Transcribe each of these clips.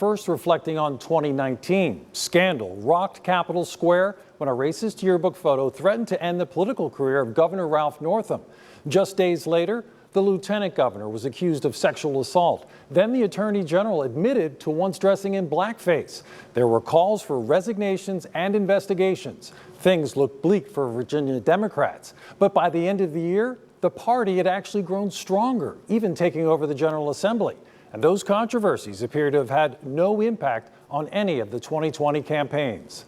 first reflecting on 2019. Scandal rocked Capitol Square when a racist yearbook photo threatened to end the political career of Governor Ralph Northam. Just days later, the lieutenant governor was accused of sexual assault. Then the attorney general admitted to once dressing in blackface. There were calls for resignations and investigations. Things looked bleak for Virginia Democrats. But by the end of the year, the party had actually grown stronger, even taking over the General Assembly. And those controversies appear to have had no impact on any of the 2020 campaigns.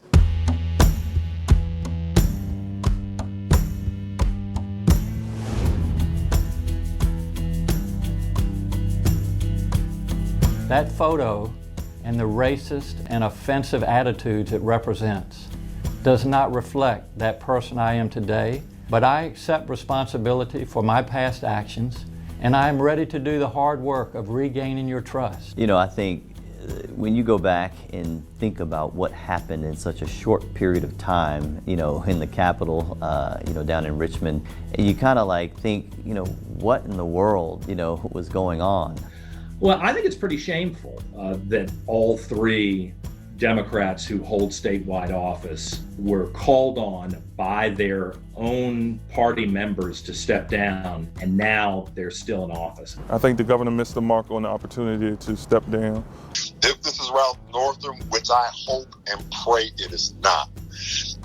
That photo and the racist and offensive attitudes it represents does not reflect that person I am today, but I accept responsibility for my past actions, and I am ready to do the hard work of regaining your trust. You know, I think when you go back and think about what happened in such a short period of time, you know, in the Capitol, you know, down in Richmond, you kind of like think, you know, what in the world, you know, was going on? Well, I think it's pretty shameful that all three Democrats who hold statewide office were called on by their own party members to step down, and now they're still in office. I think the governor missed the mark on the opportunity to step down. If this is Ralph Northam, which I hope and pray it is not,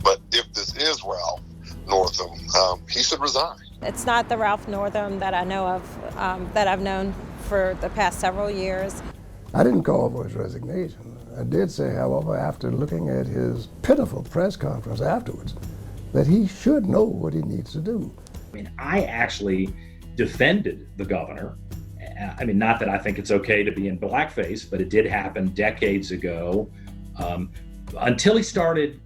but if this is Ralph Northam, he should resign. It's not the Ralph Northam that I know of, that I've known for the past several years. I didn't call for his resignation. I did say, however, after looking at his pitiful press conference afterwards, that he should know what he needs to do. I mean, I actually defended the governor. I mean, not that I think it's okay to be in blackface, but it did happen decades ago, until he started,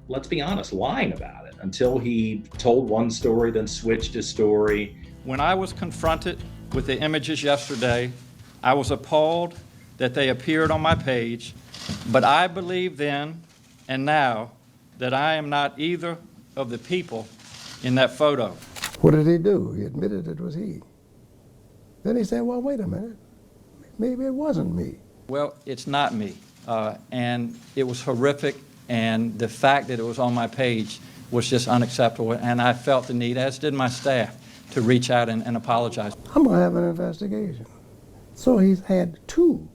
let's be honest, lying about it, until he told one story, then switched his story. When I was confronted with the images yesterday, I was appalled that they appeared on my page, but I believe then and now that I am not either of the people in that photo. What did he do? He admitted it was he. Then he said, well, wait a minute, maybe it wasn't me. Well, it's not me, and it was horrific, and the fact that it was on my page was just unacceptable, and I felt the need, as did my staff, to reach out and apologize. I'm going to have an investigation. So he's had 2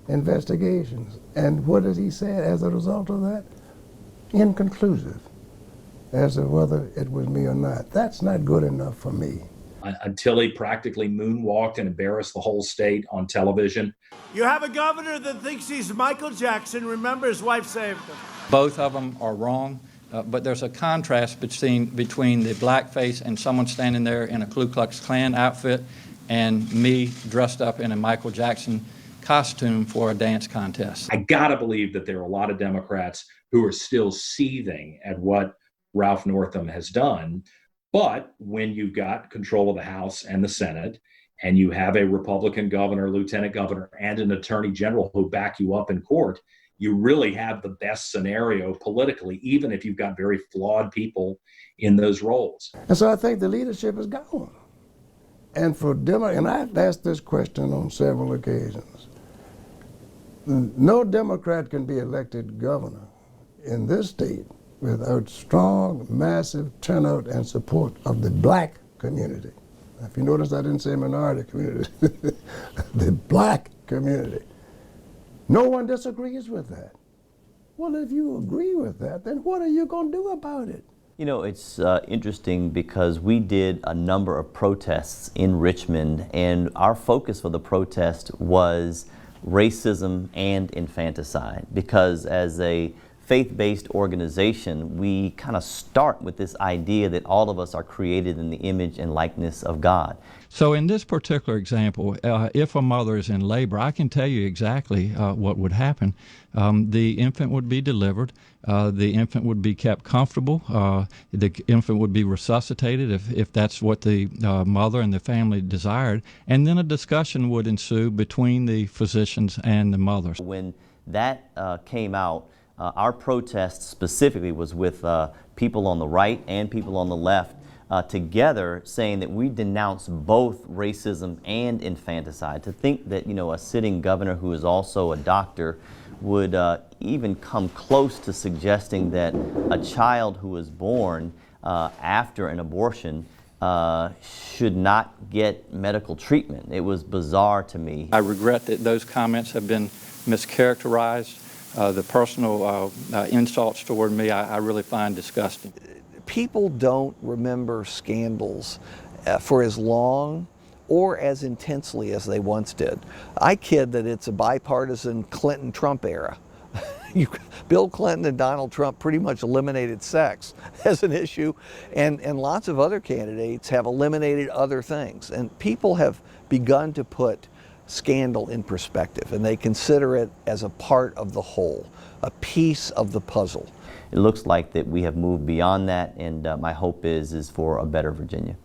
investigations. And what did he say as a result of that? Inconclusive as to whether it was me or not. That's not good enough for me. Until he practically moonwalked and embarrassed the whole state on television. You have a governor that thinks he's Michael Jackson. Remember, his wife saved him. Both of them are wrong. But there's a contrast between the blackface and someone standing there in a Ku Klux Klan outfit and me dressed up in a Michael Jackson costume for a dance contest. I gotta believe that there are a lot of Democrats who are still seething at what Ralph Northam has done. But when you've got control of the House and the Senate, and you have a Republican governor, lieutenant governor, and an attorney general who back you up in court, you really have the best scenario politically, even if you've got very flawed people in those roles. And so I think the leadership is gone. And and I've asked this question on several occasions. No Democrat can be elected governor in this state without strong, massive turnout and support of the black community. If you notice, I didn't say minority community, the black community. No one disagrees with that. Well, if you agree with that, then what are you going to do about it? You know, it's interesting because we did a number of protests in Richmond, and our focus for the protest was racism and infanticide, because as a faith-based organization, we kind of start with this idea that all of us are created in the image and likeness of God. So in this particular example, if a mother is in labor, I can tell you exactly what would happen. The infant would be delivered. The infant would be kept comfortable. The infant would be resuscitated if that's what the mother and the family desired. And then a discussion would ensue between the physicians and the mothers. When that came out, our protest specifically was with people on the right and people on the left together saying that we denounce both racism and infanticide. To think that, you know, a sitting governor who is also a doctor would even come close to suggesting that a child who was born after an abortion should not get medical treatment. It was bizarre to me. I regret that those comments have been mischaracterized. The personal insults toward me, I really find disgusting. People don't remember scandals for as long or as intensely as they once did. I kid that it's a bipartisan Clinton-Trump era. Bill Clinton and Donald Trump pretty much eliminated sex as an issue, and lots of other candidates have eliminated other things. And people have begun to put scandal in perspective, and they consider it as a part of the whole, a piece of the puzzle. It looks like that we have moved beyond that, and my hope is for a better Virginia.